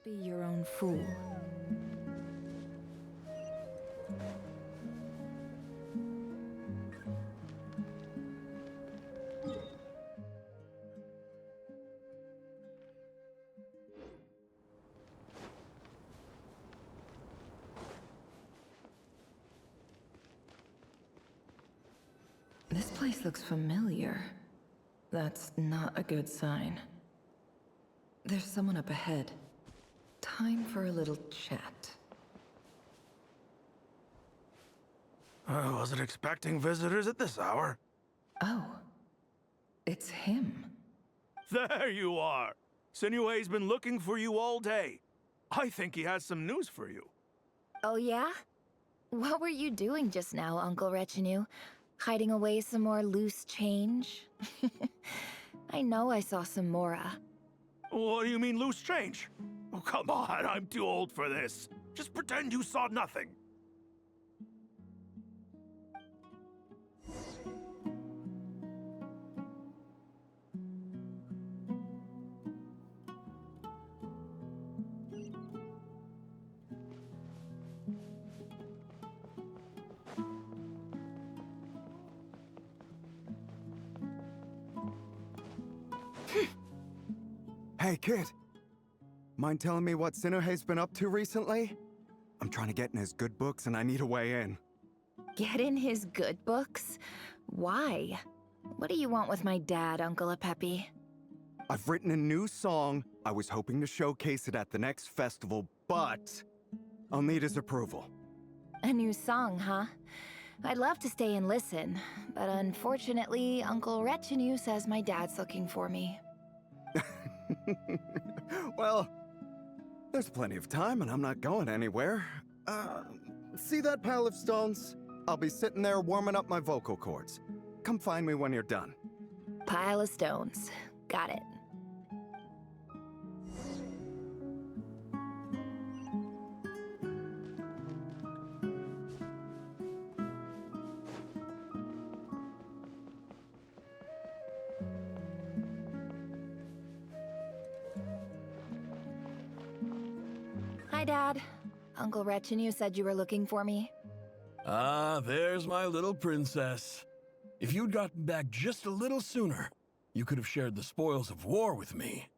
Be your own fool. This place looks familiar. That's not a good sign. There's someone up ahead. Time for a little chat. I wasn't expecting visitors at this hour. Oh, it's him. There you are! Sinue's been looking for you all day. I think he has some news for you. Oh yeah? What were you doing just now, Uncle Retinue? Hiding away some more loose change? I know I saw some Mora. What do you mean, loose change? Oh, come on, I'm too old for this. Just pretend you saw nothing. Hey, kid. Mind telling me what Sinuhe's been up to recently? I'm trying to get in his good books and I need a way in. Get in his good books? Why? What do you want with my dad, Uncle Apepi? I've written a new song. I was hoping to showcase it at the next festival, but I'll need his approval. A new song, huh? I'd love to stay and listen, but unfortunately, Uncle Retinue says my dad's looking for me. Well, there's plenty of time and I'm not going anywhere. See that pile of stones? I'll be sitting there warming up my vocal cords. Come find me when you're done. Pile of stones. Got it. Hi, Dad. Uncle Retinue said you were looking for me. Ah, there's my little princess. If you'd gotten back just a little sooner, you could have shared the spoils of war with me.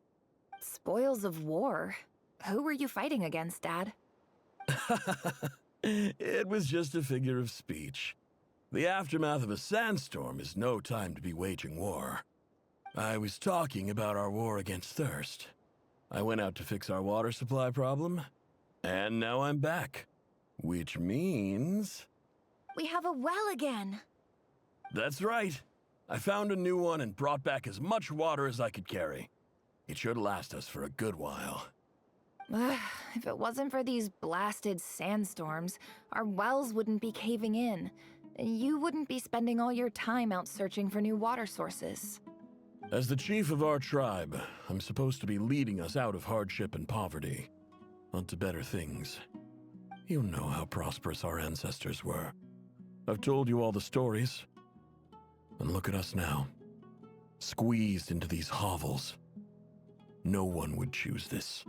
Spoils of war? Who were you fighting against, Dad? It was just a figure of speech. The aftermath of a sandstorm is no time to be waging war. I was talking about our war against thirst. I went out to fix our water supply problem, and now I'm back. Which means... We have a well again! That's right. I found a new one and brought back as much water as I could carry. It should last us for a good while. If it wasn't for these blasted sandstorms, our wells wouldn't be caving in. You wouldn't be spending all your time out searching for new water sources. As the chief of our tribe, I'm supposed to be leading us out of hardship and poverty, onto better things. You know how prosperous our ancestors were. I've told you all the stories. And look at us now, squeezed into these hovels. No one would choose this,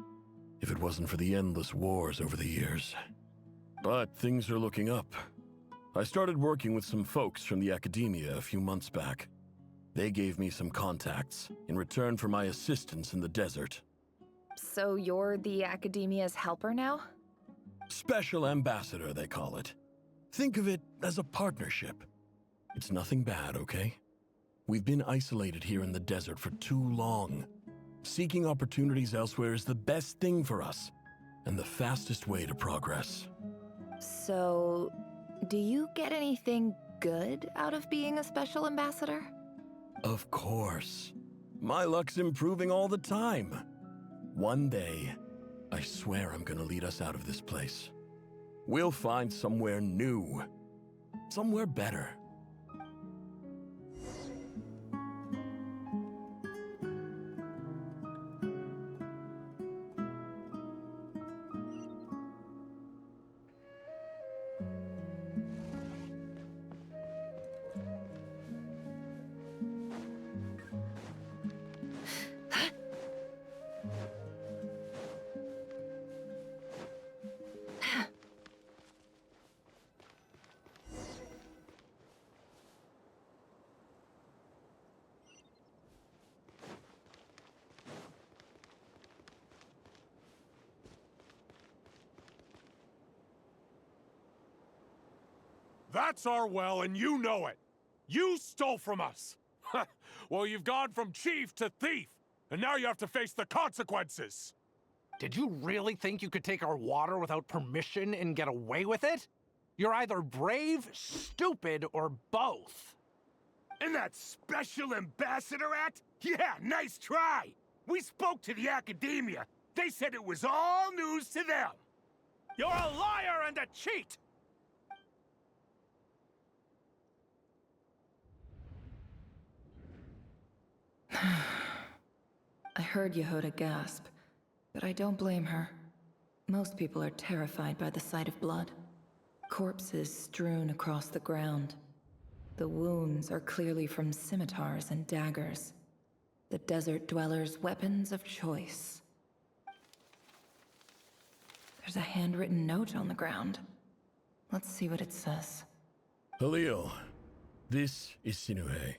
if it wasn't for the endless wars over the years. But things are looking up. I started working with some folks from the academia a few months back. They gave me some contacts in return for my assistance in the desert. So you're the academia's helper now? Special ambassador, they call it. Think of it as a partnership. It's nothing bad, okay? We've been isolated here in the desert for too long. Seeking opportunities elsewhere is the best thing for us, and the fastest way to progress. So, do you get anything good out of being a special ambassador? Of course. My luck's improving all the time. One day, I swear I'm gonna lead us out of this place. We'll find somewhere new. Somewhere better. That's our well, and you know it. You stole from us. Well, you've gone from chief to thief, and now you have to face the consequences. Did you really think you could take our water without permission and get away with it? You're either brave, stupid, or both. And that Special Ambassador Act? Yeah, nice try! We spoke to the academia. They said it was all news to them. You're a liar and a cheat! I heard Yehuda gasp, but I don't blame her. Most people are terrified by the sight of blood. Corpses strewn across the ground. The wounds are clearly from scimitars and daggers. The desert dwellers' weapons of choice. There's a handwritten note on the ground. Let's see what it says. Halil, this is Sinuhe,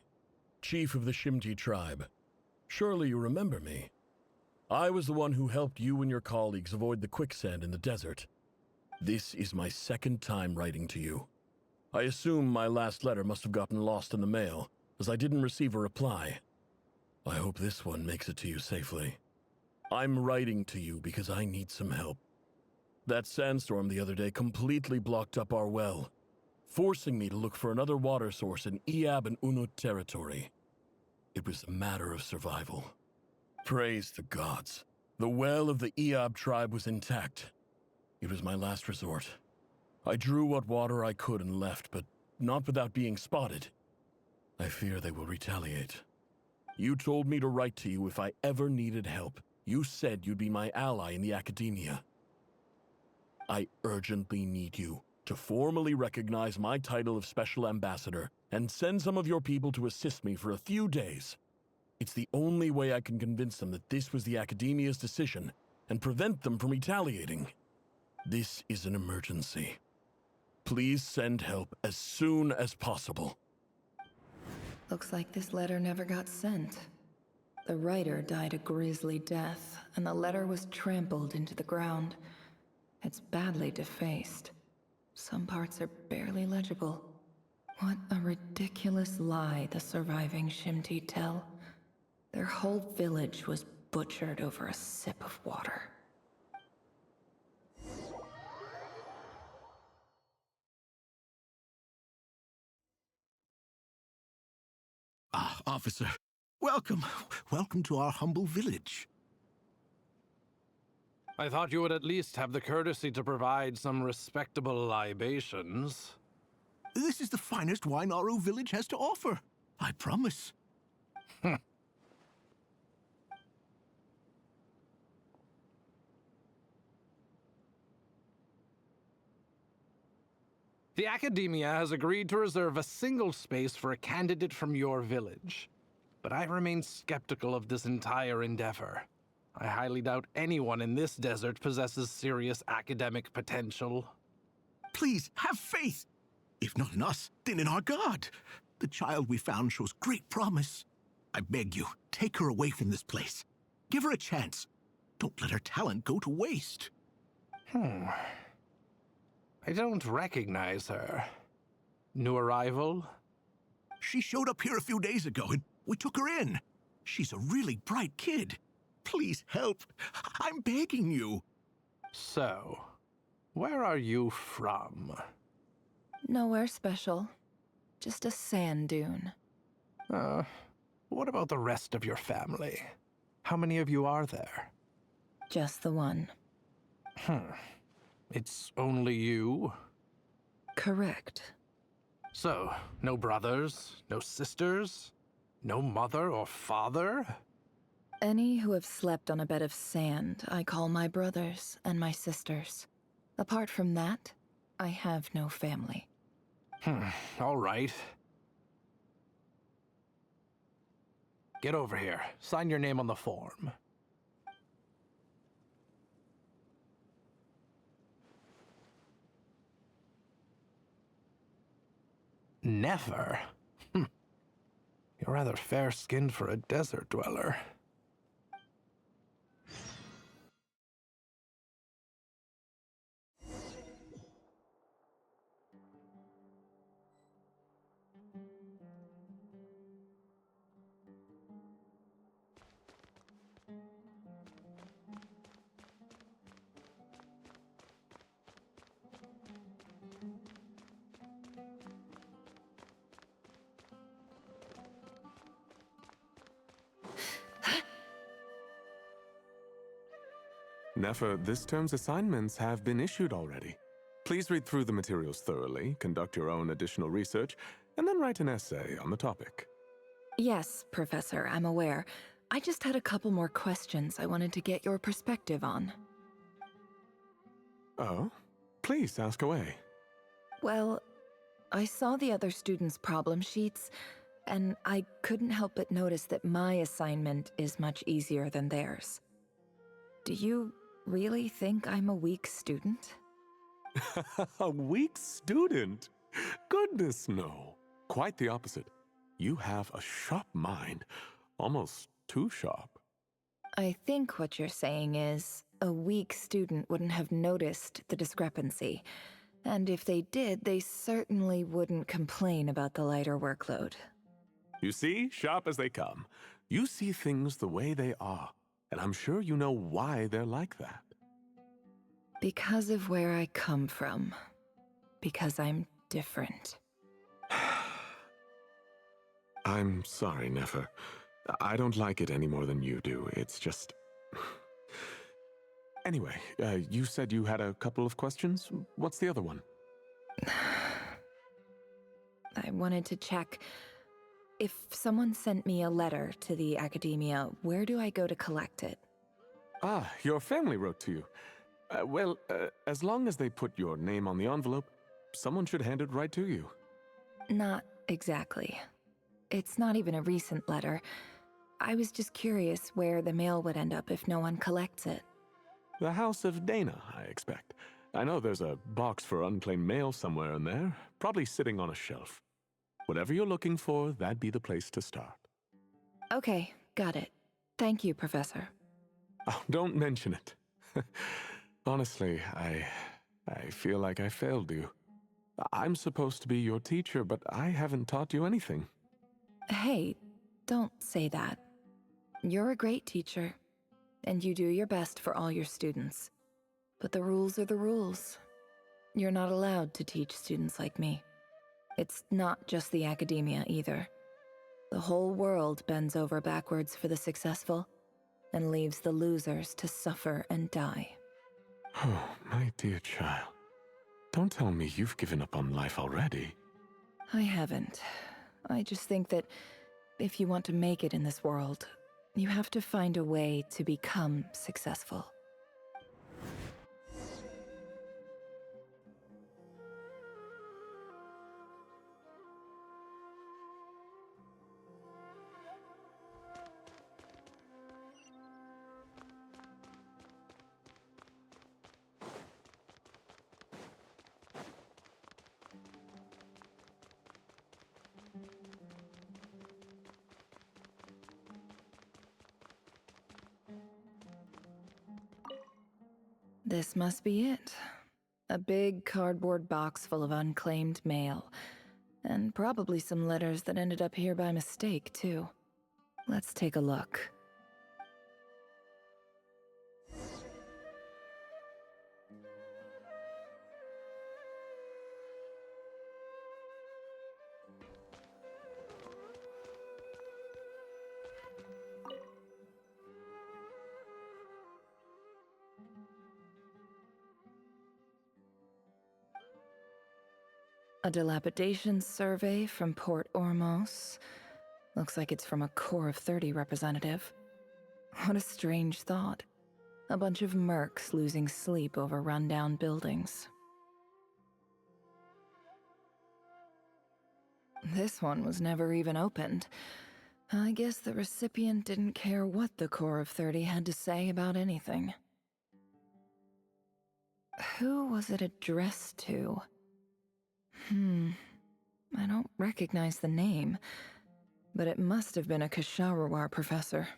chief of the Shimti tribe. Surely you remember me. I was the one who helped you and your colleagues avoid the quicksand in the desert. This is my second time writing to you. I assume my last letter must have gotten lost in the mail, as I didn't receive a reply. I hope this one makes it to you safely. I'm writing to you because I need some help. That sandstorm the other day completely blocked up our well, forcing me to look for another water source in Iab and Unut territory. It was a matter of survival. Praise the gods. The well of the Iab tribe was intact. It was my last resort. I drew what water I could and left, but not without being spotted. I fear they will retaliate. You told me to write to you if I ever needed help. You said you'd be my ally in the academia. I urgently need you to formally recognize my title of Special Ambassador and send some of your people to assist me for a few days. It's the only way I can convince them that this was the academia's decision and prevent them from retaliating. This is an emergency. Please send help as soon as possible. Looks like this letter never got sent. The writer died a grisly death, and the letter was trampled into the ground. It's badly defaced. Some parts are barely legible. What a ridiculous lie the surviving Shimti tell. Their whole village was butchered over a sip of water. Ah, officer. Welcome. Welcome to our humble village. I thought you would at least have the courtesy to provide some respectable libations. This is the finest wine Aru village has to offer. I promise. The Academia has agreed to reserve a single space for a candidate from your village. But I remain skeptical of this entire endeavor. I highly doubt anyone in this desert possesses serious academic potential. Please, have faith. If not in us, then in our God. The child we found shows great promise. I beg you, take her away from this place. Give her a chance. Don't let her talent go to waste. I don't recognize her. New arrival? She showed up here a few days ago, and we took her in. She's a really bright kid. Please help. I'm begging you. So, where are you from? Nowhere special. Just a sand dune. What about the rest of your family? How many of you are there? Just the one. It's only you? Correct. So, no brothers, no sisters, no mother or father? Any who have slept on a bed of sand, I call my brothers and my sisters. Apart from that, I have no family. All right. Get over here. Sign your name on the form. Never? You're rather fair-skinned for a desert dweller. Nefer, this term's assignments have been issued already. Please read through the materials thoroughly, conduct your own additional research, and then write an essay on the topic. Yes, Professor, I'm aware. I just had a couple more questions I wanted to get your perspective on. Oh? Please ask away. Well, I saw the other students' problem sheets, and I couldn't help but notice that my assignment is much easier than theirs. Do you really think I'm a weak student? A weak student? Goodness, no. Quite the opposite. You have a sharp mind, almost too sharp. I think what you're saying is, a weak student wouldn't have noticed the discrepancy. And if they did, they certainly wouldn't complain about the lighter workload. You see, sharp as they come. You see things the way they are, and I'm sure you know why they're like that. Because of where I come from. Because I'm different. I'm sorry, Nefer. I don't like it any more than you do. It's just... Anyway, you said you had a couple of questions? What's the other one? I wanted to check. If someone sent me a letter to the academia, where do I go to collect it? Ah, your family wrote to you. Well, as long as they put your name on the envelope, someone should hand it right to you. Not exactly. It's not even a recent letter. I was just curious where the mail would end up if no one collects it. The House of Dana, I expect. I know there's a box for unclaimed mail somewhere in there, probably sitting on a shelf. Whatever you're looking for, that'd be the place to start. Okay, got it. Thank you, Professor. Oh, don't mention it. Honestly, I feel like I failed you. I'm supposed to be your teacher, but I haven't taught you anything. Hey, don't say that. You're a great teacher, and you do your best for all your students. But the rules are the rules. You're not allowed to teach students like me. It's not just the academia either. The whole world bends over backwards for the successful, and leaves the losers to suffer and die. Oh, my dear child. Don't tell me you've given up on life already. I haven't. I just think that if you want to make it in this world, you have to find a way to become successful. This must be it. A big cardboard box full of unclaimed mail. And probably some letters that ended up here by mistake, too. Let's take a look. A dilapidation survey from Port Ormos. Looks like it's from a Core of 30 representative. What a strange thought. A bunch of mercs losing sleep over rundown buildings. This one was never even opened. I guess the recipient didn't care what the Core of 30 had to say about anything. Who was it addressed to? I don't recognize the name, but it must have been a Kasharawar professor.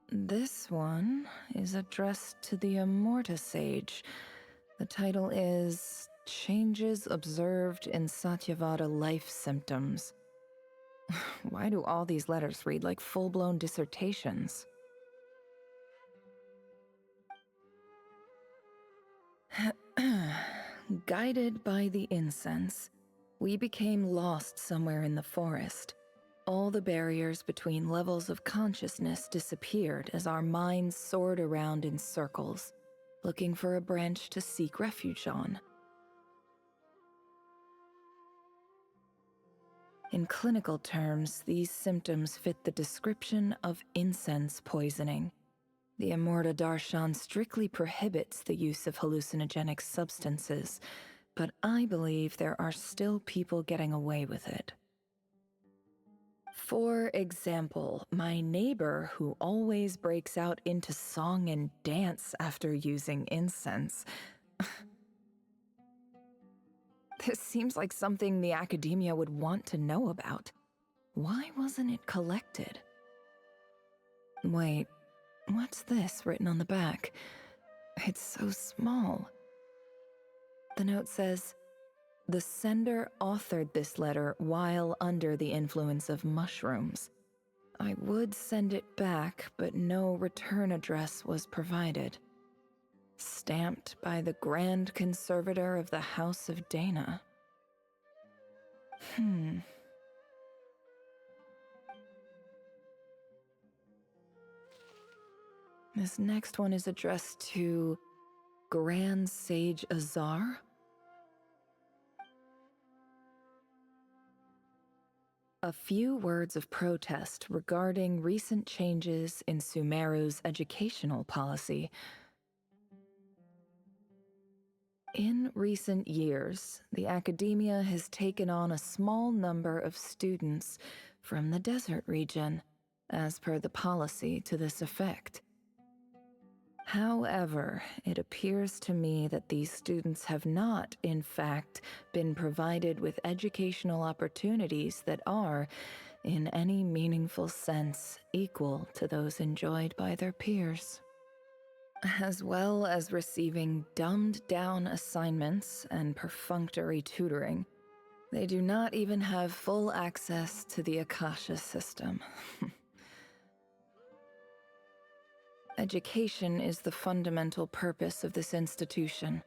This one is addressed to the Immorta Sage. The title is Changes Observed in Satyavada Life Symptoms. Why do all these letters read like full-blown dissertations? Guided by the incense, We became lost somewhere in the forest. All the barriers between levels of consciousness disappeared as our minds soared around in circles, looking for a branch to seek refuge on. In clinical terms, these symptoms fit the description of incense poisoning. The Amurta Darshan strictly prohibits the use of hallucinogenic substances, but I believe there are still people getting away with it. For example, my neighbor who always breaks out into song and dance after using incense. This seems like something the academia would want to know about. Why wasn't it collected? Wait, what's this written on the back? It's so small. The note says, "The sender authored this letter while under the influence of mushrooms. I would send it back, but no return address was provided. Stamped by the Grand Conservator of the House of Dana." This next one is addressed to Grand Sage Azar? A few words of protest regarding recent changes in Sumeru's educational policy. In recent years, the academia has taken on a small number of students from the desert region, as per the policy to this effect. However, it appears to me that these students have not, in fact, been provided with educational opportunities that are, in any meaningful sense, equal to those enjoyed by their peers. As well as receiving dumbed-down assignments and perfunctory tutoring, they do not even have full access to the Akasha system. Education is the fundamental purpose of this institution,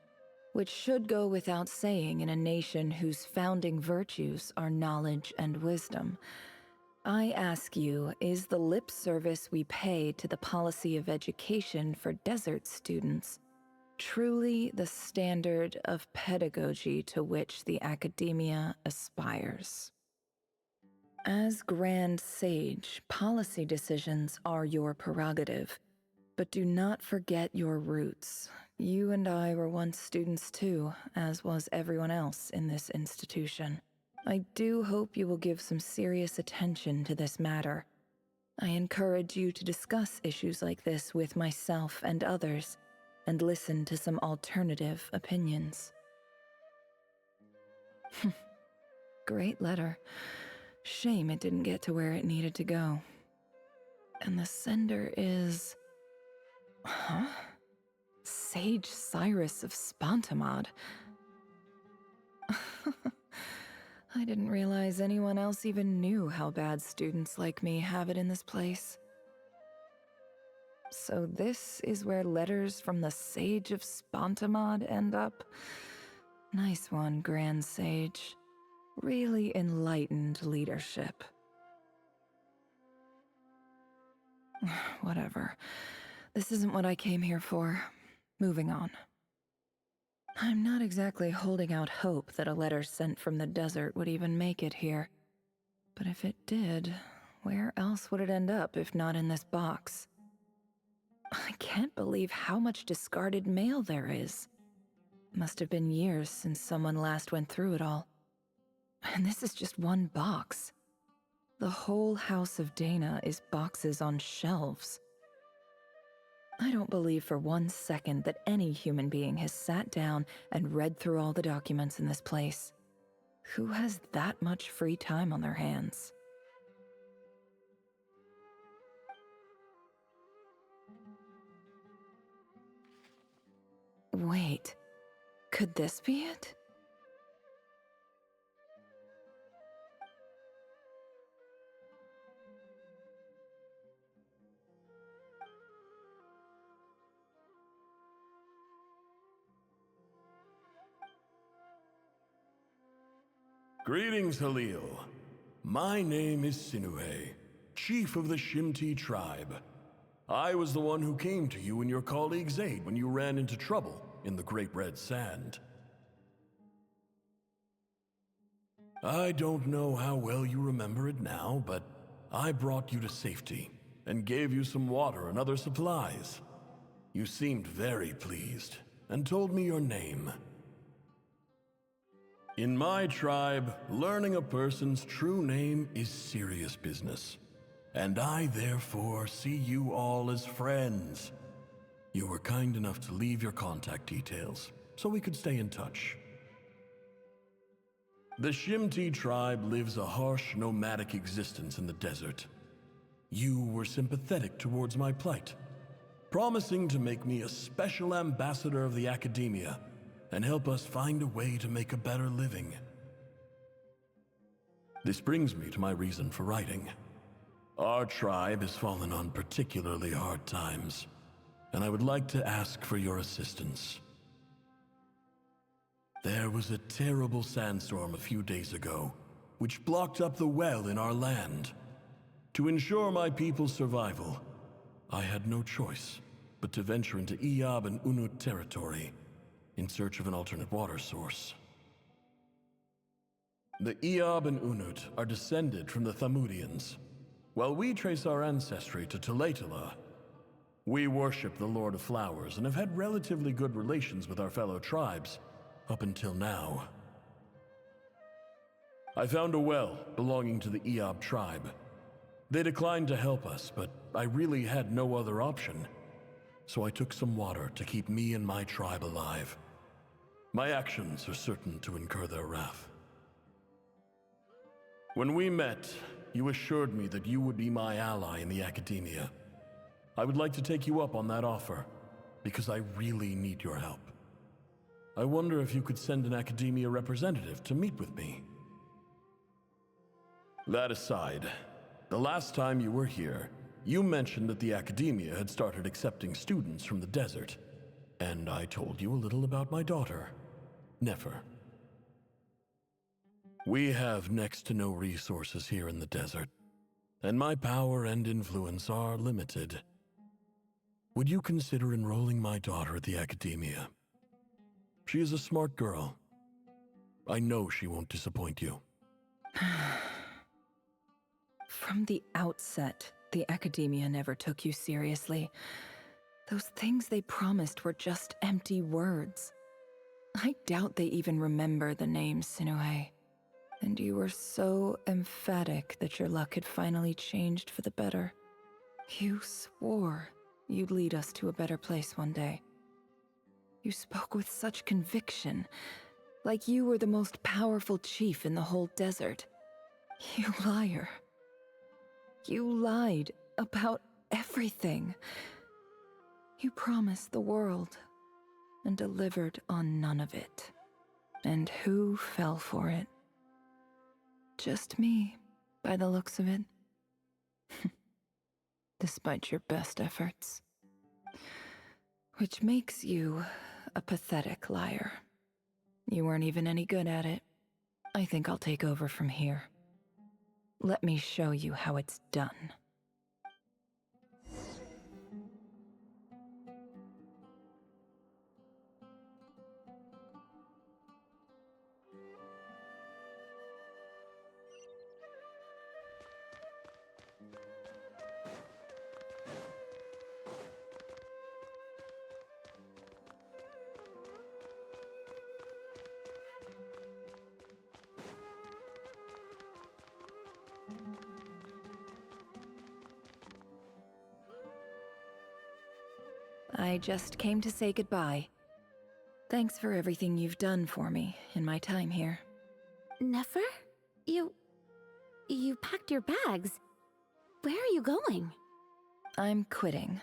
which should go without saying in a nation whose founding virtues are knowledge and wisdom. I ask you, is the lip service we pay to the policy of education for desert students truly the standard of pedagogy to which the academia aspires? As Grand Sage, policy decisions are your prerogative. But do not forget your roots. You and I were once students too, as was everyone else in this institution. I do hope you will give some serious attention to this matter. I encourage you to discuss issues like this with myself and others, and listen to some alternative opinions. Great letter. Shame it didn't get to where it needed to go. And the sender is... Huh? Sage Cyrus of Spantamad. I didn't realize anyone else even knew how bad students like me have it in this place. So this is where letters from the Sage of Spantamad end up? Nice one, Grand Sage. Really enlightened leadership. Whatever. This isn't what I came here for. Moving on. I'm not exactly holding out hope that a letter sent from the desert would even make it here. But if it did, where else would it end up if not in this box? I can't believe how much discarded mail there is. Must have been years since someone last went through it all. And this is just one box. The whole House of Dana is boxes on shelves. I don't believe for 1 second that any human being has sat down and read through all the documents in this place. Who has that much free time on their hands? Wait, could this be it? Greetings, Halil. My name is Sinue, chief of the Shimti tribe. I was the one who came to you and your colleague's aid when you ran into trouble in the Great Red Sand. I don't know how well you remember it now, but I brought you to safety and gave you some water and other supplies. You seemed very pleased and told me your name. In my tribe, learning a person's true name is serious business, and I therefore see you all as friends. You were kind enough to leave your contact details so we could stay in touch. The Shimti tribe lives a harsh, nomadic existence in the desert. You were sympathetic towards my plight, promising to make me a special ambassador of the academia and help us find a way to make a better living. This brings me to my reason for writing. Our tribe has fallen on particularly hard times, and I would like to ask for your assistance. There was a terrible sandstorm a few days ago, which blocked up the well in our land. To ensure my people's survival, I had no choice but to venture into Iyab and Unut territory in search of an alternate water source. The Iyab and Unut are descended from the Thamudians. While we trace our ancestry to Tulatala, we worship the Lord of Flowers and have had relatively good relations with our fellow tribes up until now. I found a well belonging to the Iyab tribe. They declined to help us, but I really had no other option, so I took some water to keep me and my tribe alive. My actions are certain to incur their wrath. When we met, you assured me that you would be my ally in the academia. I would like to take you up on that offer, because I really need your help. I wonder if you could send an academia representative to meet with me. That aside, the last time you were here, you mentioned that the academia had started accepting students from the desert, and I told you a little about my daughter, Nefer. We have next to no resources here in the desert, and my power and influence are limited. Would you consider enrolling my daughter at the academia? She is a smart girl. I know she won't disappoint you. From the outset, the academia never took you seriously. Those things they promised were just empty words. I doubt they even remember the name Sinue. And you were so emphatic that your luck had finally changed for the better. You swore you'd lead us to a better place one day. You spoke with such conviction, like you were the most powerful chief in the whole desert. You liar. You lied about everything. You promised the world and delivered on none of it. And who fell for it? Just me, by the looks of it. Despite your best efforts. Which makes you a pathetic liar. You weren't even any good at it. I think I'll take over from here. Let me show you how it's done. I just came to say goodbye. Thanks for everything you've done for me in my time here. Nefer? You packed your bags. Where are you going? I'm quitting.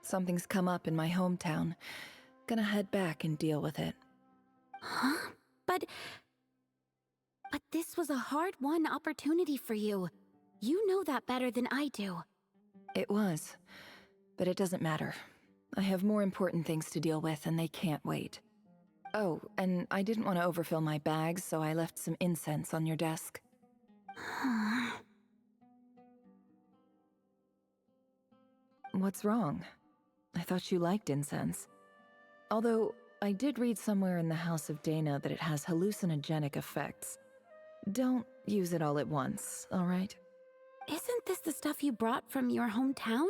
Something's come up in my hometown. Gonna head back and deal with it. Huh? But this was a hard-won opportunity for you. You know that better than I do. It was, but it doesn't matter. I have more important things to deal with and they can't wait. Oh, and I didn't want to overfill my bags, so I left some incense on your desk. What's wrong? I thought you liked incense. Although, I did read somewhere in the House of Dana that it has hallucinogenic effects. Don't use it all at once, alright? Isn't this the stuff you brought from your hometown?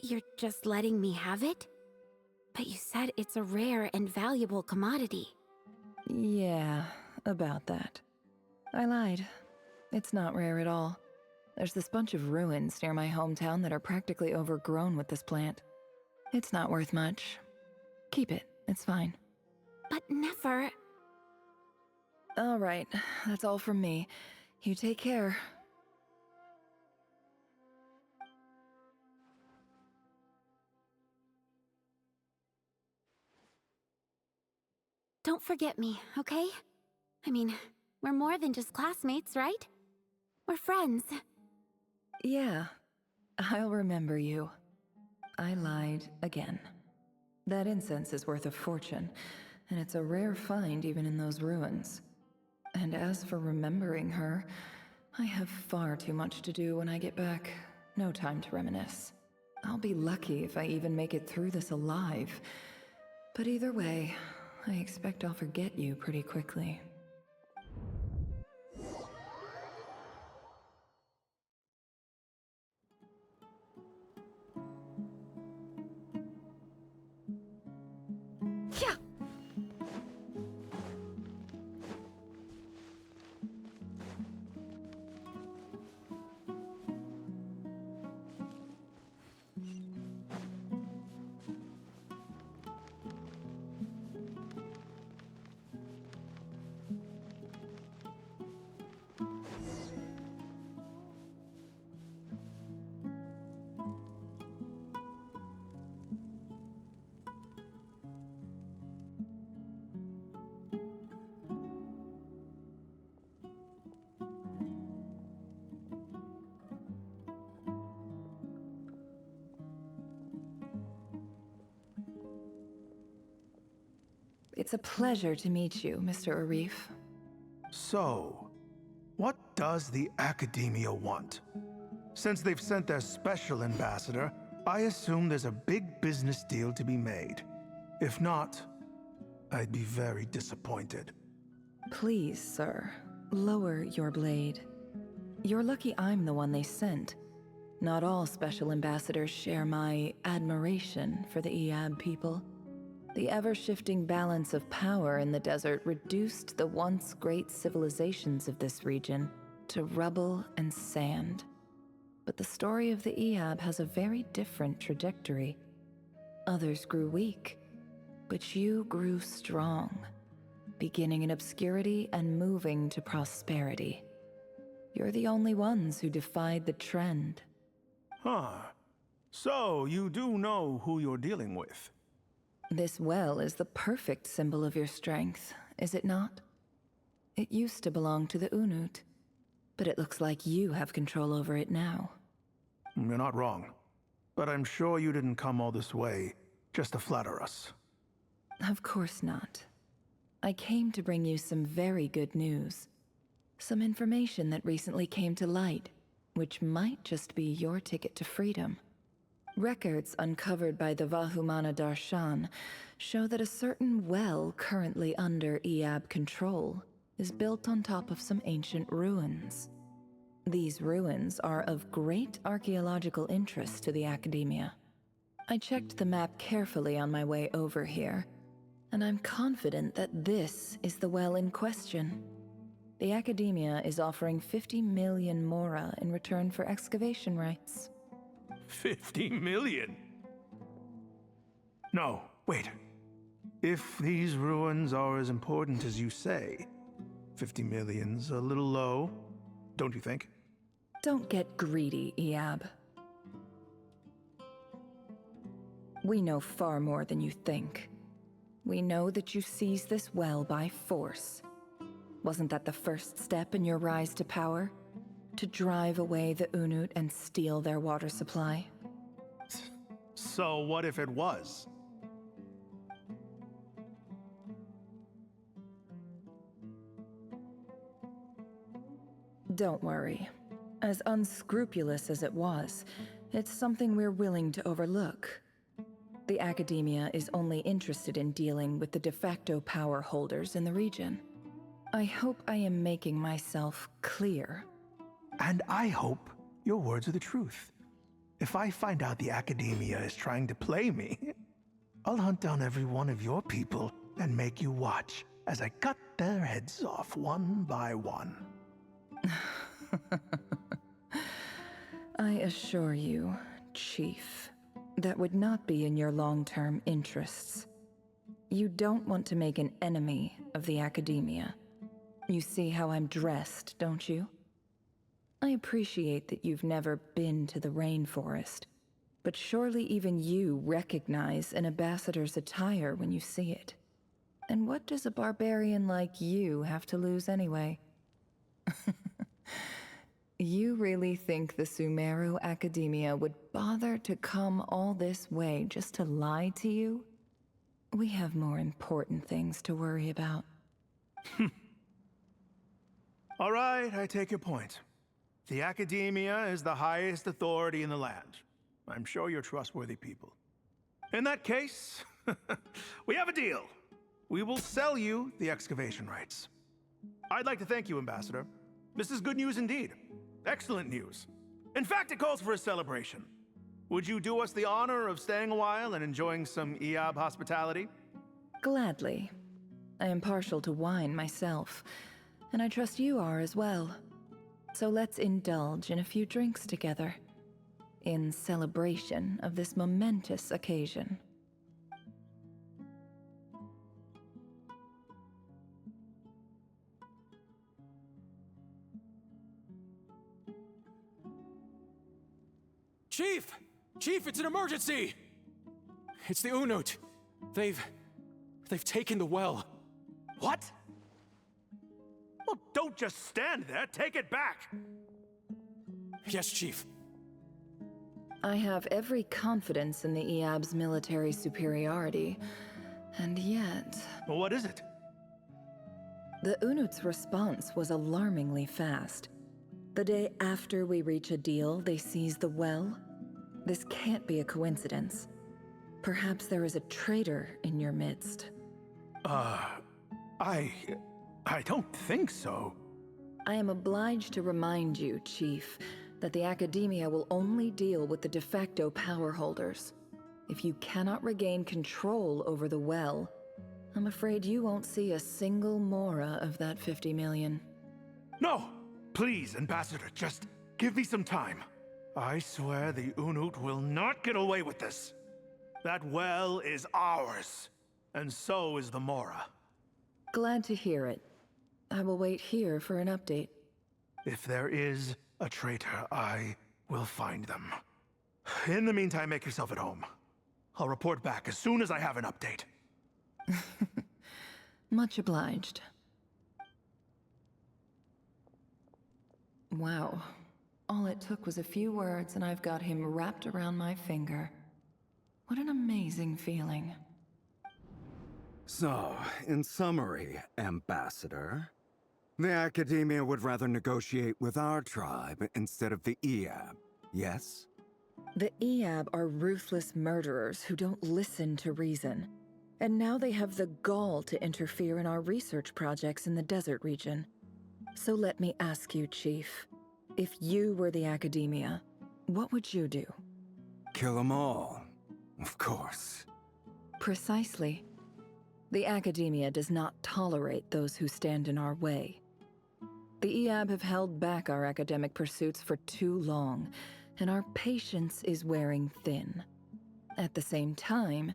You're just letting me have it? But you said it's a rare and valuable commodity. Yeah, about that. I lied. It's not rare at all. There's this bunch of ruins near my hometown that are practically overgrown with this plant. It's not worth much. Keep it, it's fine. But never... Alright, that's all from me. You take care. Don't forget me, okay? I mean, we're more than just classmates, right? We're friends. Yeah, I'll remember you. I lied again. That incense is worth a fortune, and it's a rare find even in those ruins. And as for remembering her, I have far too much to do when I get back. No time to reminisce. I'll be lucky if I even make it through this alive. But either way, I expect I'll forget you pretty quickly. Yeah. It's a pleasure to meet you, Mr. Arif. So, what does the Academia want? Since they've sent their special ambassador, I assume there's a big business deal to be made. If not, I'd be very disappointed. Please, sir, lower your blade. You're lucky I'm the one they sent. Not all special ambassadors share my admiration for the Eab people. The ever-shifting balance of power in the desert reduced the once great civilizations of this region to rubble and sand. But the story of the Eab has a very different trajectory. Others grew weak, but you grew strong, beginning in obscurity and moving to prosperity. You're the only ones who defied the trend. Huh. So, you do know who you're dealing with? This well is the perfect symbol of your strength, is it not? It used to belong to the Unut, but it looks like you have control over it now. You're not wrong. But I'm sure you didn't come all this way just to flatter us. Of course not. I came to bring you some very good news. Some information that recently came to light, which might just be your ticket to freedom. Records uncovered by the Vahumana Darshan show that a certain well currently under Eab control is built on top of some ancient ruins. These ruins are of great archaeological interest to the Academia. I checked the map carefully on my way over here, and I'm confident that this is the well in question. The Academia is offering 50 million mora in return for excavation rights. 50 million? No, wait. If these ruins are as important as you say, 50 million's a little low, don't you think? Don't get greedy, Eab. We know far more than you think. We know that you seized this well by force. Wasn't that the first step in your rise to power? To drive away the Unut and steal their water supply? So what if it was? Don't worry. As unscrupulous as it was, it's something we're willing to overlook. The Academia is only interested in dealing with the de facto power holders in the region. I hope I am making myself clear. And I hope your words are the truth. If I find out the Academia is trying to play me, I'll hunt down every one of your people and make you watch as I cut their heads off one by one. I assure you, Chief, that would not be in your long-term interests. You don't want to make an enemy of the Academia. You see how I'm dressed, don't you? I appreciate that you've never been to the rainforest, but surely even you recognize an ambassador's attire when you see it. And what does a barbarian like you have to lose anyway? You really think the Sumeru Academia would bother to come all this way just to lie to you? We have more important things to worry about. All right, I take your point. The Academia is the highest authority in the land. I'm sure you're trustworthy people. In that case, we have a deal. We will sell you the excavation rights. I'd like to thank you, Ambassador. This is good news indeed. Excellent news. In fact, it calls for a celebration. Would you do us the honor of staying a while and enjoying some EOB hospitality? Gladly. I am partial to wine myself, and I trust you are as well. So let's indulge in a few drinks together, in celebration of this momentous occasion. Chief! Chief, it's an emergency! It's the Unut. They've taken the well. What? Well, don't just stand there. Take it back. Yes, Chief. I have every confidence in the EOB's military superiority, and yet... Well, what is it? The Unut's response was alarmingly fast. The day after we reach a deal, they seize the well. This can't be a coincidence. Perhaps there is a traitor in your midst. I don't think so. I am obliged to remind you, Chief, that the Academia will only deal with the de facto power holders. If you cannot regain control over the well, I'm afraid you won't see a single mora of that 50 million. No! Please, Ambassador, just give me some time. I swear the Unut will not get away with this. That well is ours, and so is the mora. Glad to hear it. I will wait here for an update. If there is a traitor, I will find them. In the meantime, make yourself at home. I'll report back as soon as I have an update. Much obliged. Wow. All it took was a few words and I've got him wrapped around my finger. What an amazing feeling. So, in summary, Ambassador, the Academia would rather negotiate with our tribe instead of the EOB, yes? The EOB are ruthless murderers who don't listen to reason. And now they have the gall to interfere in our research projects in the desert region. So let me ask you, Chief. If you were the Academia, what would you do? Kill them all, of course. Precisely. The Academia does not tolerate those who stand in our way. The EOB have held back our academic pursuits for too long, and our patience is wearing thin. At the same time,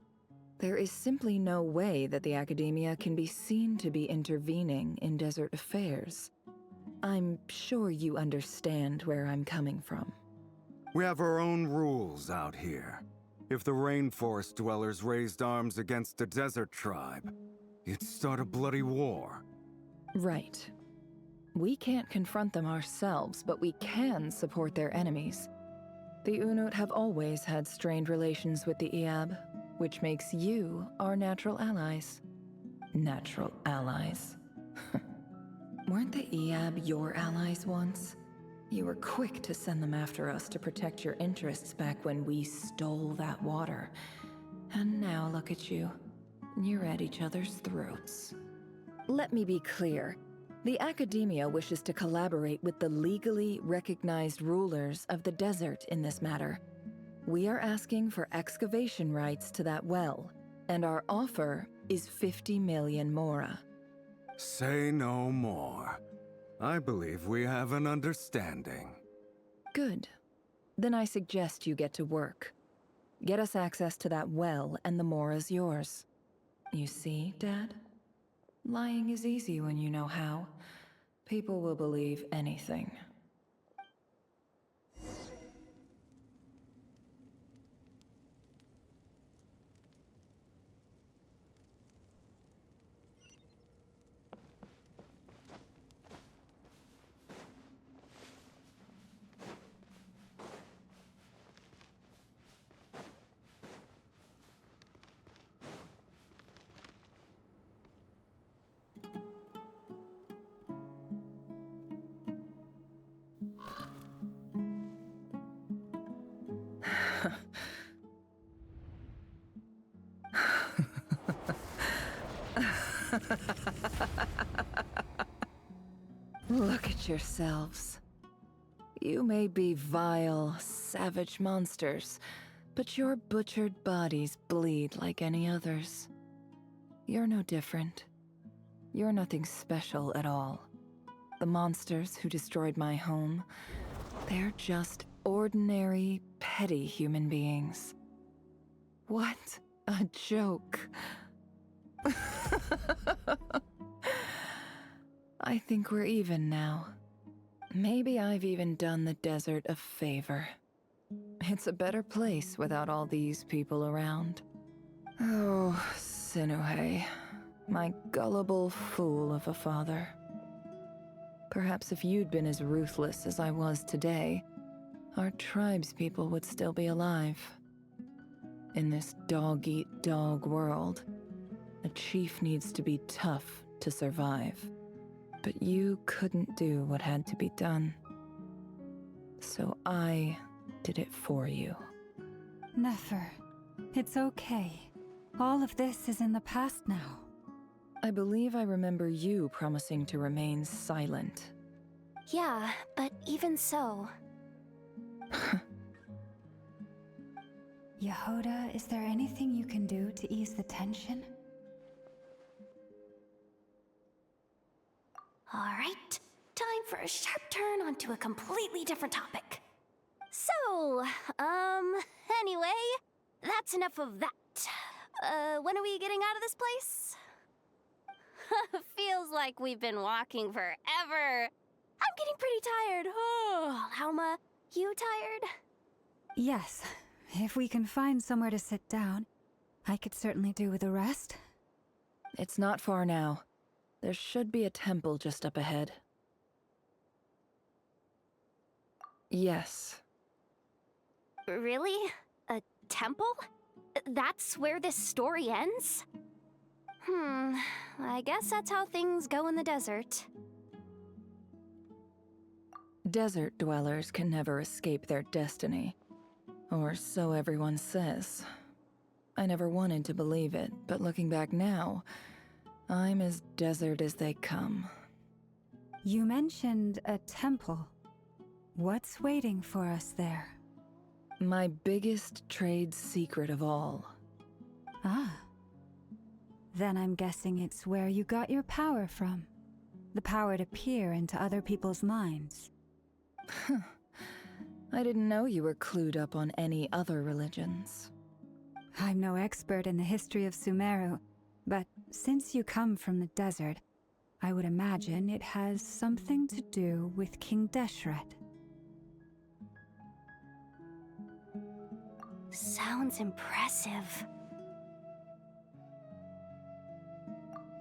there is simply no way that the Academia can be seen to be intervening in desert affairs. I'm sure you understand where I'm coming from. We have our own rules out here. If the rainforest dwellers raised arms against a desert tribe, it'd start a bloody war. Right. We can't confront them ourselves, but we can support their enemies. The Unut have always had strained relations with the EOB, which makes you our natural allies. Natural allies. Weren't the Eab your allies once? You were quick to send them after us to protect your interests back when we stole that water. And now look at you. You're at each other's throats. Let me be clear. The Academia wishes to collaborate with the legally recognized rulers of the desert in this matter. We are asking for excavation rights to that well, and our offer is 50 million mora. Say no more. I believe we have an understanding. Good. Then I suggest you get to work. Get us access to that well, and the mora's yours. You see, Dad? Lying is easy when you know how. People will believe anything. Look at yourselves. You may be vile, savage monsters, but your butchered bodies bleed like any others. You're no different. You're nothing special at all. The monsters who destroyed my home, they're just ordinary, petty human beings. What a joke. I think we're even now. Maybe I've even done the desert a favor. It's a better place without all these people around. Oh, Sinuhe, my gullible fool of a father. Perhaps if you'd been as ruthless as I was today, our tribespeople would still be alive. In this dog-eat-dog world, a chief needs to be tough to survive. But you couldn't do what had to be done. So I did it for you. Nefer, it's okay. All of this is in the past now. I believe I remember you promising to remain silent. Yeah, but even so... Yehoda, is there anything you can do to ease the tension? Alright, time for a sharp turn onto a completely different topic. So, anyway, that's enough of that. When are we getting out of this place? Feels like we've been walking forever. I'm getting pretty tired. Oh, Lauma, you tired? Yes, if we can find somewhere to sit down, I could certainly do with a rest. It's not far now. There should be a temple just up ahead. Yes. Really? A temple? That's where this story ends? I guess that's how things go in the desert. Desert dwellers can never escape their destiny. Or so everyone says. I never wanted to believe it, but looking back now, I'm as desert as they come. You mentioned a temple. What's waiting for us there? My biggest trade secret of all. Ah. Then I'm guessing it's where you got your power from. The power to peer into other people's minds. I didn't know you were clued up on any other religions. I'm no expert in the history of Sumeru, but since you come from the desert, I would imagine it has something to do with King Deshret. Sounds impressive.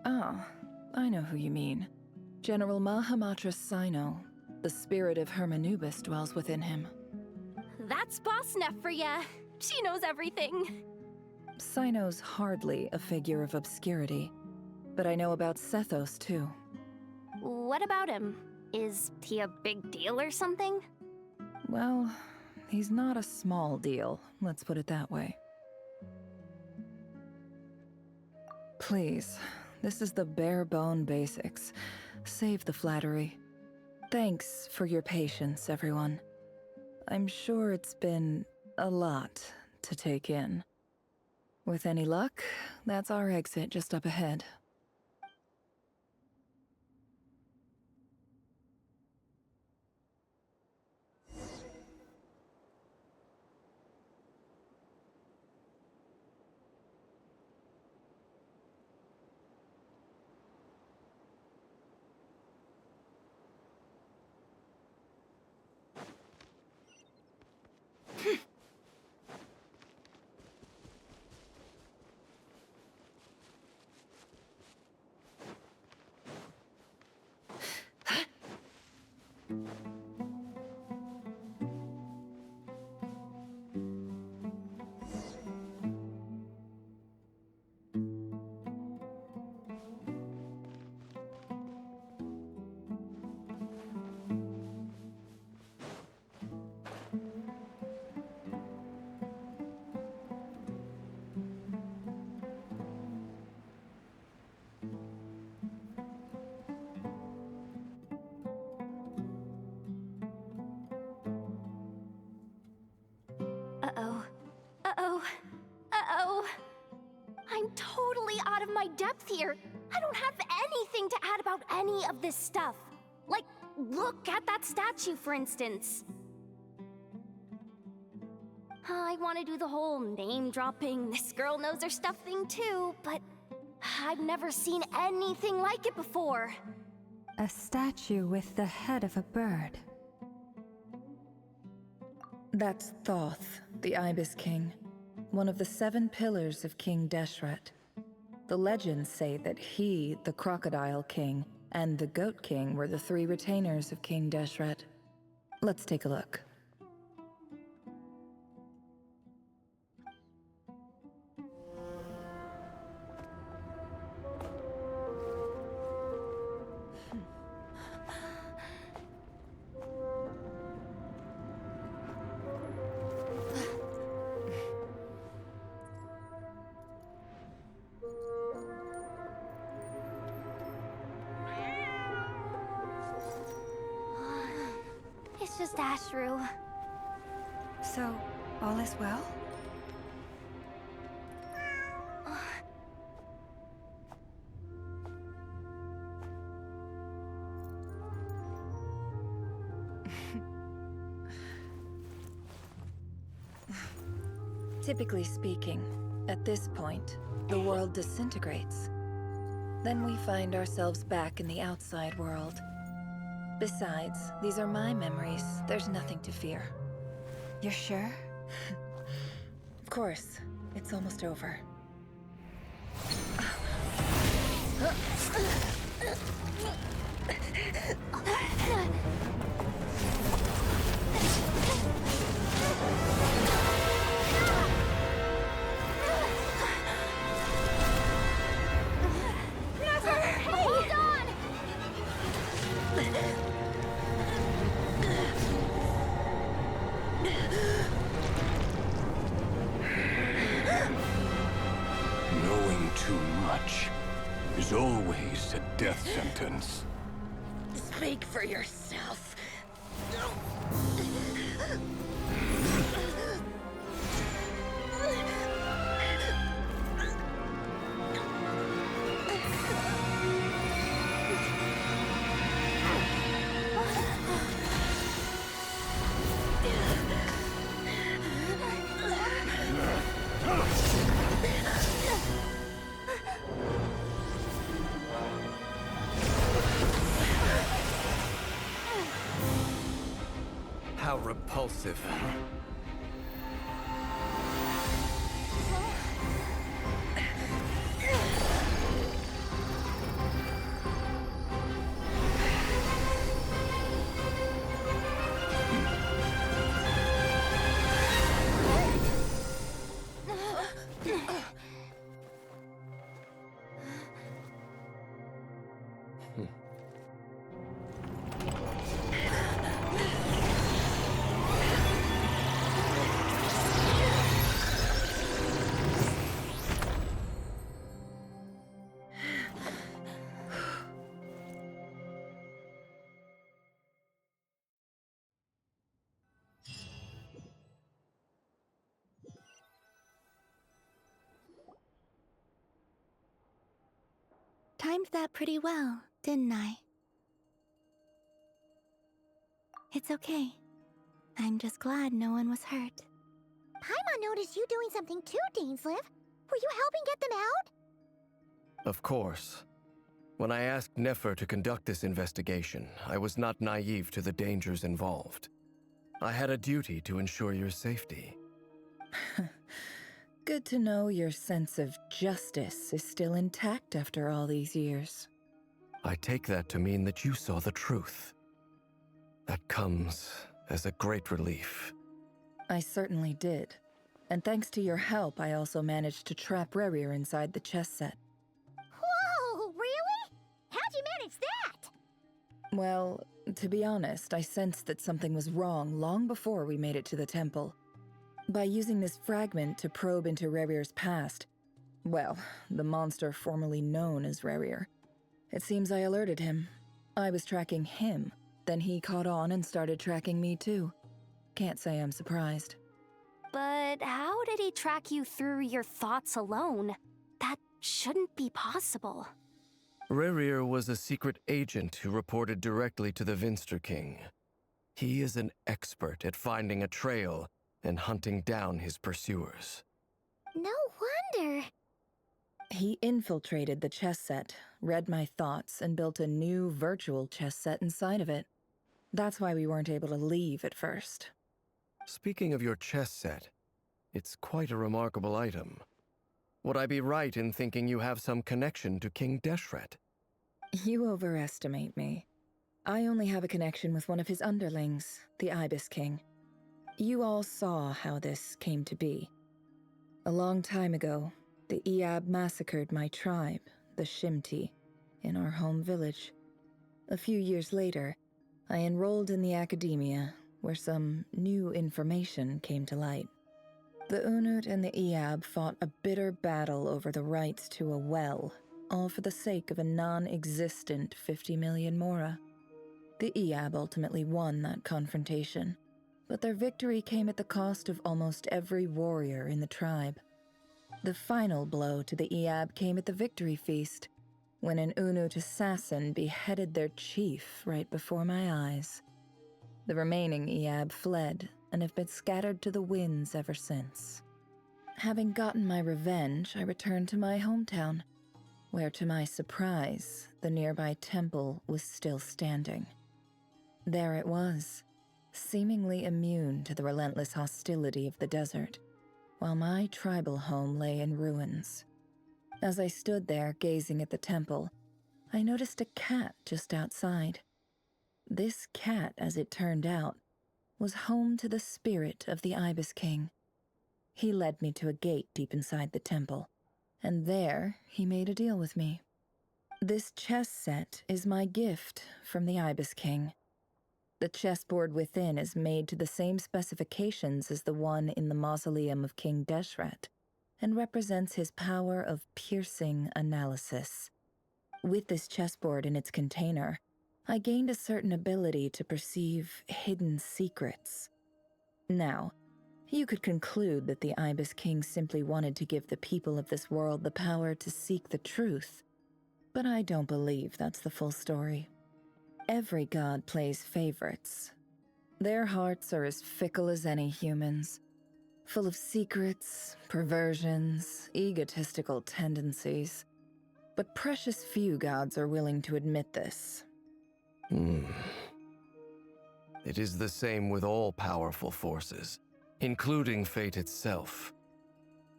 Ah, I know who you mean. General Mahamatra Sino. The spirit of Hermanubis dwells within him. That's Boss Neff for ya. She knows everything. Sino's hardly a figure of obscurity, but I know about Sethos too. What about him? Is he a big deal or something? Well, he's not a small deal, let's put it that way. Please, this is the bare bone basics. Save the flattery. Thanks for your patience, everyone. I'm sure it's been a lot to take in. With any luck, that's our exit just up ahead. Uh-oh. Uh-oh. Uh-oh. I'm totally out of my depth here. I don't have anything to add about any of this stuff. Like, look at that statue, for instance. I want to do the whole name-dropping, this girl knows her stuff thing too, but I've never seen anything like it before. A statue with the head of a bird. That's Thoth, the Ibis King, one of the 7 pillars of King Deshret. The legends say that he, the Crocodile King, and the Goat King were the 3 retainers of King Deshret. Let's take a look. It's just Ashru. So, all is well? Typically speaking, at this point, the world disintegrates. Then we find ourselves back in the outside world. Besides, these are my memories. There's nothing to fear. You're sure? Of course. It's almost over. Hold on! Knowing too much is always a death sentence. Speak for yourself. How repulsive. timed that pretty well, didn't I? It's okay. I'm just glad no one was hurt. Paimon noticed you doing something too, Dainsleif. Were you helping get them out? Of course. When I asked Nefer to conduct this investigation, I was not naive to the dangers involved. I had a duty to ensure your safety. Good to know your sense of justice is still intact after all these years. I take that to mean that you saw the truth. That comes as a great relief. I certainly did. And thanks to your help, I also managed to trap Rerir inside the chess set. Whoa, really? How'd you manage that? Well, to be honest, I sensed that something was wrong long before we made it to the temple. By using this fragment to probe into Rerir's past, well, the monster formerly known as Rerir, it seems I alerted him. I was tracking him, then he caught on and started tracking me too. Can't say I'm surprised. But how did he track you through your thoughts alone? That shouldn't be possible. Rerir was a secret agent who reported directly to the Vinster King. He is an expert at finding a trail and hunting down his pursuers. No wonder. He infiltrated the chess set, read my thoughts, and built a new virtual chess set inside of it. That's why we weren't able to leave at first. Speaking of your chess set, it's quite a remarkable item. Would I be right in thinking you have some connection to King Deshret? You overestimate me. I only have a connection with one of his underlings, the Ibis King. You all saw how this came to be. A long time ago, the Eab massacred my tribe, the Shimti, in our home village. A few years later, I enrolled in the academia, where some new information came to light. The Unut and the Eab fought a bitter battle over the rights to a well, all for the sake of a non-existent 50 million mora. The Eab ultimately won that confrontation, but their victory came at the cost of almost every warrior in the tribe. The final blow to the Eab came at the victory feast, when an Unut assassin beheaded their chief right before my eyes. The remaining Eab fled and have been scattered to the winds ever since. Having gotten my revenge, I returned to my hometown, where to my surprise, the nearby temple was still standing. There it was, seemingly immune to the relentless hostility of the desert, while my tribal home lay in ruins. As I stood there gazing at the temple, I noticed a cat just outside. This cat, as it turned out, was home to the spirit of the Ibis King. He led me to a gate deep inside the temple, and there he made a deal with me. This chess set is my gift from the Ibis King. The chessboard within is made to the same specifications as the one in the mausoleum of King Deshret, and represents his power of piercing analysis. With this chessboard in its container, I gained a certain ability to perceive hidden secrets. Now, you could conclude that the Ibis King simply wanted to give the people of this world the power to seek the truth, but I don't believe that's the full story. Every god plays favorites. Their hearts are as fickle as any human's, full of secrets, perversions, egotistical tendencies. But precious few gods are willing to admit this. It is the same with all powerful forces, including fate itself.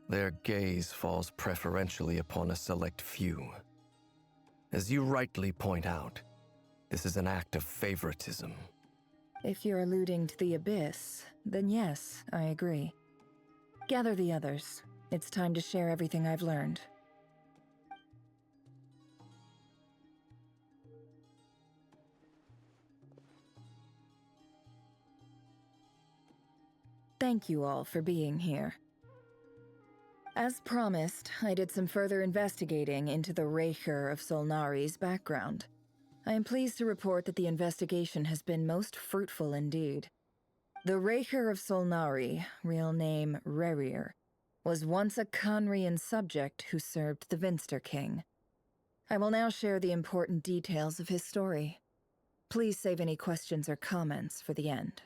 Their gaze falls preferentially upon a select few. As you rightly point out, this is an act of favoritism. If you're alluding to the Abyss, then yes, I agree. Gather the others. It's time to share everything I've learned. Thank you all for being here. As promised, I did some further investigating into the Reicher of Solnari's background. I am pleased to report that the investigation has been most fruitful indeed. The Reicher of Solnari, real name Rerir, was once a Khanrian subject who served the Vinster King. I will now share the important details of his story. Please save any questions or comments for the end.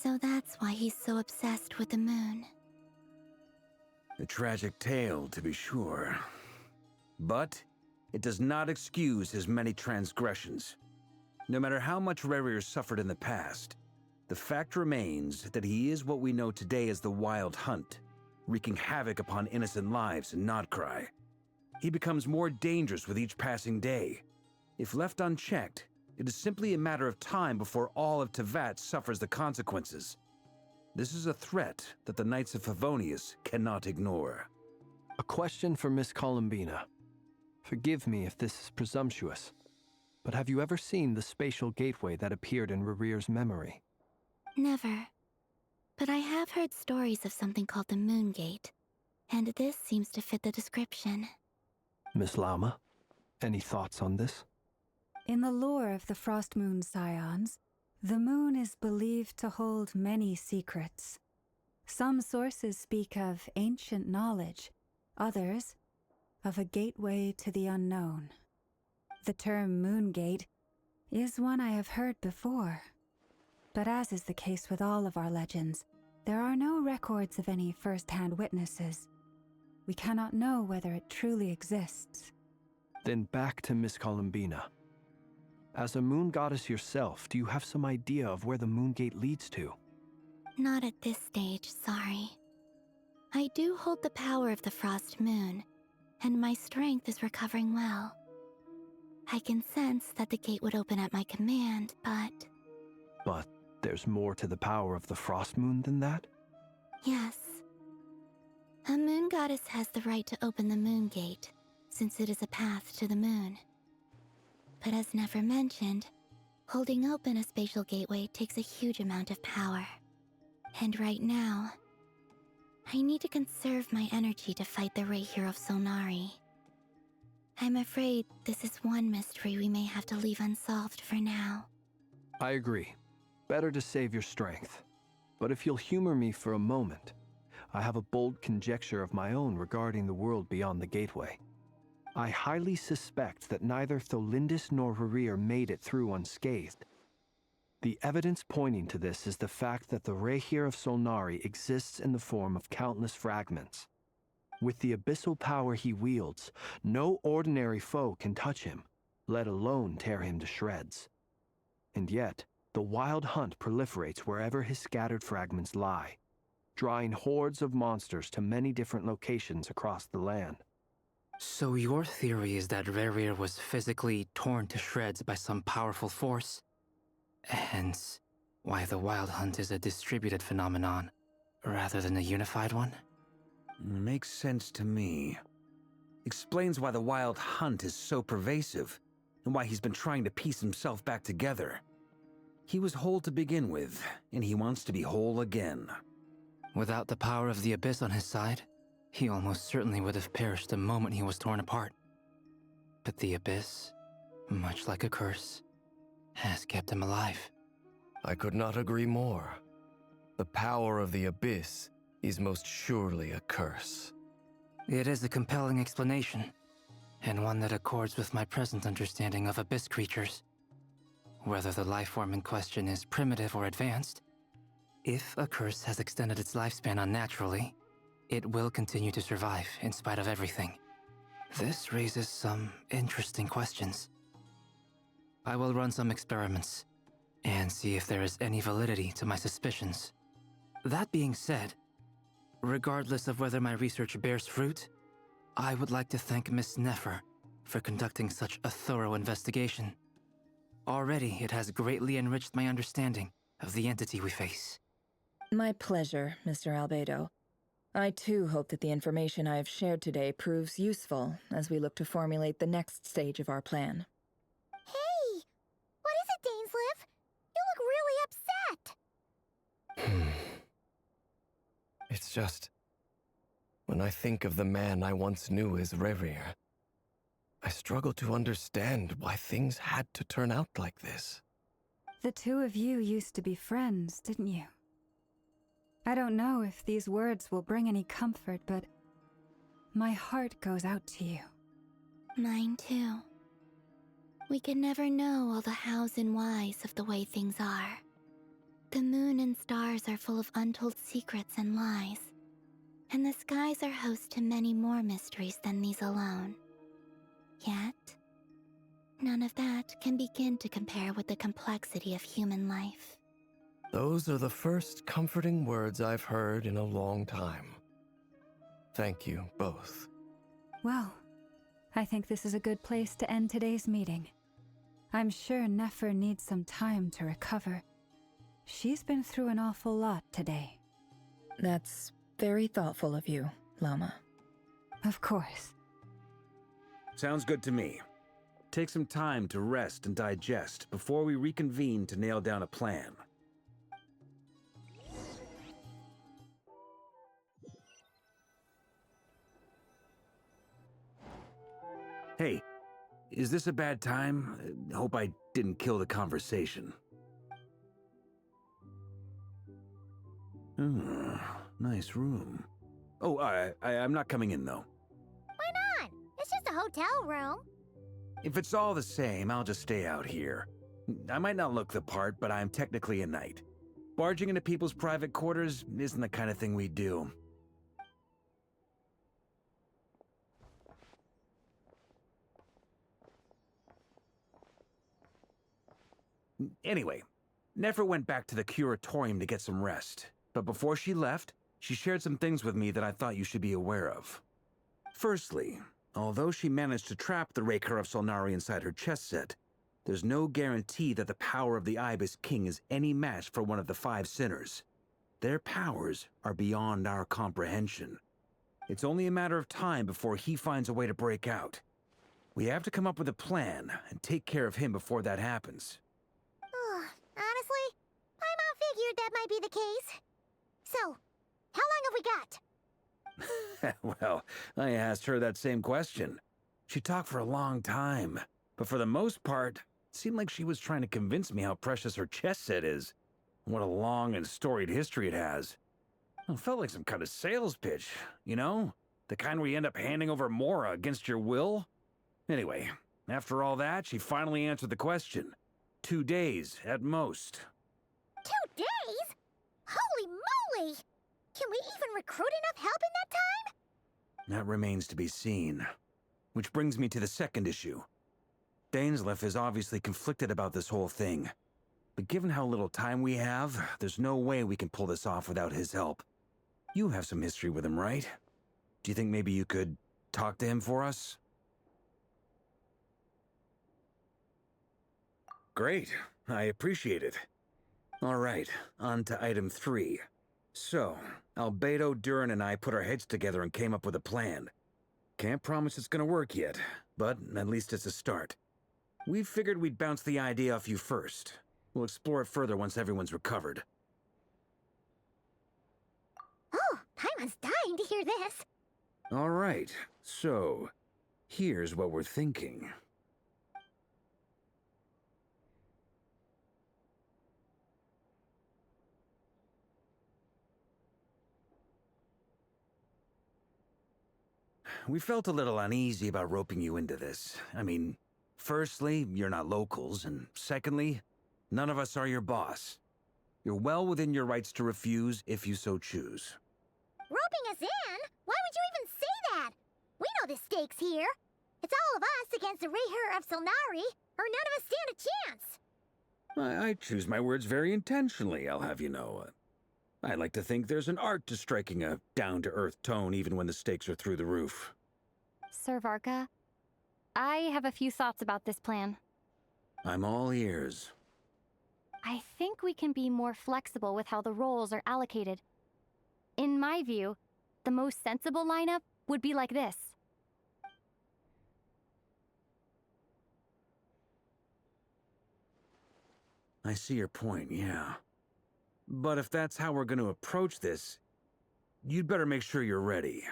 So that's why he's so obsessed with the moon. A tragic tale, to be sure. But it does not excuse his many transgressions. No matter how much Rerir suffered in the past, the fact remains that he is what we know today as the Wild Hunt, wreaking havoc upon innocent lives in Nodcry. He becomes more dangerous with each passing day. If left unchecked, it is simply a matter of time before all of Tevat suffers the consequences. This is a threat that the Knights of Favonius cannot ignore. A question for Miss Columbina. Forgive me if this is presumptuous, but have you ever seen the spatial gateway that appeared in Rerir's memory? Never. But I have heard stories of something called the Moon Gate, and this seems to fit the description. Miss Lama, any thoughts on this? In the lore of the Frost Moon Scions, the moon is believed to hold many secrets. Some sources speak of ancient knowledge, others of a gateway to the unknown. The term Moon Gate is one I have heard before. But as is the case with all of our legends, there are no records of any first-hand witnesses. We cannot know whether it truly exists. Then back to Miss Columbina. As a moon goddess yourself, do you have some idea of where the Moon Gate leads to? Not at this stage, sorry. I do hold the power of the Frost Moon, and my strength is recovering well. I can sense that the gate would open at my command, but... But there's more to the power of the Frost Moon than that? Yes. A moon goddess has the right to open the Moon Gate, since it is a path to the moon. But as never mentioned, holding open a spatial gateway takes a huge amount of power. And right now, I need to conserve my energy to fight the Reihir of Solnari. I'm afraid this is one mystery we may have to leave unsolved for now. I agree. Better to save your strength. But if you'll humor me for a moment, I have a bold conjecture of my own regarding the world beyond the gateway. I highly suspect that neither Tholindis nor Rerir made it through unscathed. The evidence pointing to this is the fact that the Reihir of Solnari exists in the form of countless fragments. With the abyssal power he wields, no ordinary foe can touch him, let alone tear him to shreds. And yet, the Wild Hunt proliferates wherever his scattered fragments lie, drawing hordes of monsters to many different locations across the land. So your theory is that Rerir was physically torn to shreds by some powerful force? Hence, why the Wild Hunt is a distributed phenomenon, rather than a unified one? Makes sense to me. Explains why the Wild Hunt is so pervasive, and why he's been trying to piece himself back together. He was whole to begin with, and he wants to be whole again. Without the power of the Abyss on his side, he almost certainly would have perished the moment he was torn apart. But the Abyss, much like a curse, has kept him alive. I could not agree more. The power of the Abyss is most surely a curse. It is a compelling explanation, and one that accords with my present understanding of Abyss creatures. Whether the life form in question is primitive or advanced, if a curse has extended its lifespan unnaturally, it will continue to survive in spite of everything. This raises some interesting questions. I will run some experiments and see if there is any validity to my suspicions. That being said, regardless of whether my research bears fruit, I would like to thank Miss Nefer for conducting such a thorough investigation. Already, it has greatly enriched my understanding of the entity we face. My pleasure, Mr. Albedo. I too hope that the information I have shared today proves useful as we look to formulate the next stage of our plan. Hey! What is it, Dainsleif? You look really upset! It's just... when I think of the man I once knew as Rerir, I struggle to understand why things had to turn out like this. The two of you used to be friends, didn't you? I don't know if these words will bring any comfort, but my heart goes out to you. Mine too. We can never know all the hows and whys of the way things are. The moon and stars are full of untold secrets and lies, and the skies are host to many more mysteries than these alone. Yet, none of that can begin to compare with the complexity of human life. Those are the first comforting words I've heard in a long time. Thank you, both. Well, I think this is a good place to end today's meeting. I'm sure Nefer needs some time to recover. She's been through an awful lot today. That's very thoughtful of you, Lama. Of course. Sounds good to me. Take some time to rest and digest before we reconvene to nail down a plan. Hey, is this a bad time? Hope I didn't kill the conversation. Nice room. Oh, I'm not coming in, though. Why not? It's just a hotel room. If it's all the same, I'll just stay out here. I might not look the part, but I'm technically a knight. Barging into people's private quarters isn't the kind of thing we do. Anyway, Nefer went back to the curatorium to get some rest. But before she left, she shared some things with me that I thought you should be aware of. Firstly, although she managed to trap the Raker of Solnari inside her chess set, there's no guarantee that the power of the Ibis King is any match for one of the 5 sinners. Their powers are beyond our comprehension. It's only a matter of time before he finds a way to break out. We have to come up with a plan and take care of him before that happens. Honestly, my mom figured that might be the case. So, how long have we got? Well, I asked her that same question. She talked for a long time, but for the most part, it seemed like she was trying to convince me how precious her chess set is. What a long and storied history it has. It felt like some kind of sales pitch, you know? The kind where you end up handing over Mora against your will? Anyway, after all that, she finally answered the question. 2 days, at most. 2 days? Holy moly! Can we even recruit enough help in that time? That remains to be seen. Which brings me to the second issue. Dainsleif is obviously conflicted about this whole thing. But given how little time we have, there's no way we can pull this off without his help. You have some history with him, right? Do you think maybe you could talk to him for us? Great. I appreciate it. All right, on to item 3. So, Albedo, Durin, and I put our heads together and came up with a plan. Can't promise it's gonna work yet, but at least it's a start. We figured we'd bounce the idea off you first. We'll explore it further once everyone's recovered. Oh, Paimon's dying to hear this. All right, so here's what we're thinking. We felt a little uneasy about roping you into this. I mean, firstly, you're not locals, and secondly, none of us are your boss. You're well within your rights to refuse if you so choose. Roping us in? Why would you even say that? We know the stakes here. It's all of us against the Reher of Solnari, or none of us stand a chance. I choose my words very intentionally, I'll have you know. I like to think there's an art to striking a down-to-earth tone even when the stakes are through the roof. Sir Varka, I have a few thoughts about this plan. I'm all ears. I think we can be more flexible with how the roles are allocated. In my view, the most sensible lineup would be like this. I see your point, yeah. But if that's how we're going to approach this, you'd better make sure you're ready.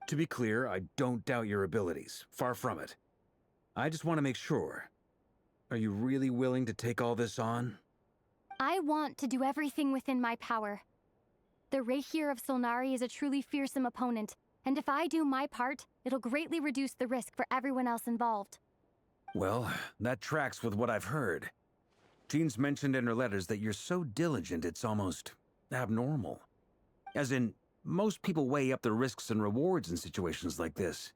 To be clear, I don't doubt your abilities. Far from it. I just want to make sure. Are you really willing to take all this on? I want to do everything within my power. The Rehir of Solnari is a truly fearsome opponent, and if I do my part, it'll greatly reduce the risk for everyone else involved. Well, that tracks with what I've heard. Jean's mentioned in her letters that you're so diligent it's almost abnormal. As in, most people weigh up the risks and rewards in situations like this.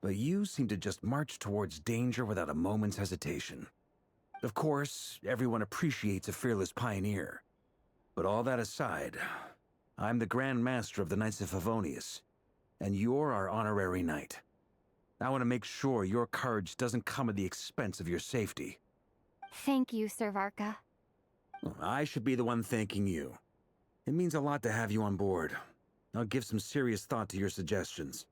But you seem to just march towards danger without a moment's hesitation. Of course, everyone appreciates a fearless pioneer. But all that aside, I'm the Grand Master of the Knights of Favonius, and you're our honorary knight. I want to make sure your courage doesn't come at the expense of your safety. Thank you, Sir Varka. I should be the one thanking you. It means a lot to have you on board. I'll give some serious thought to your suggestions.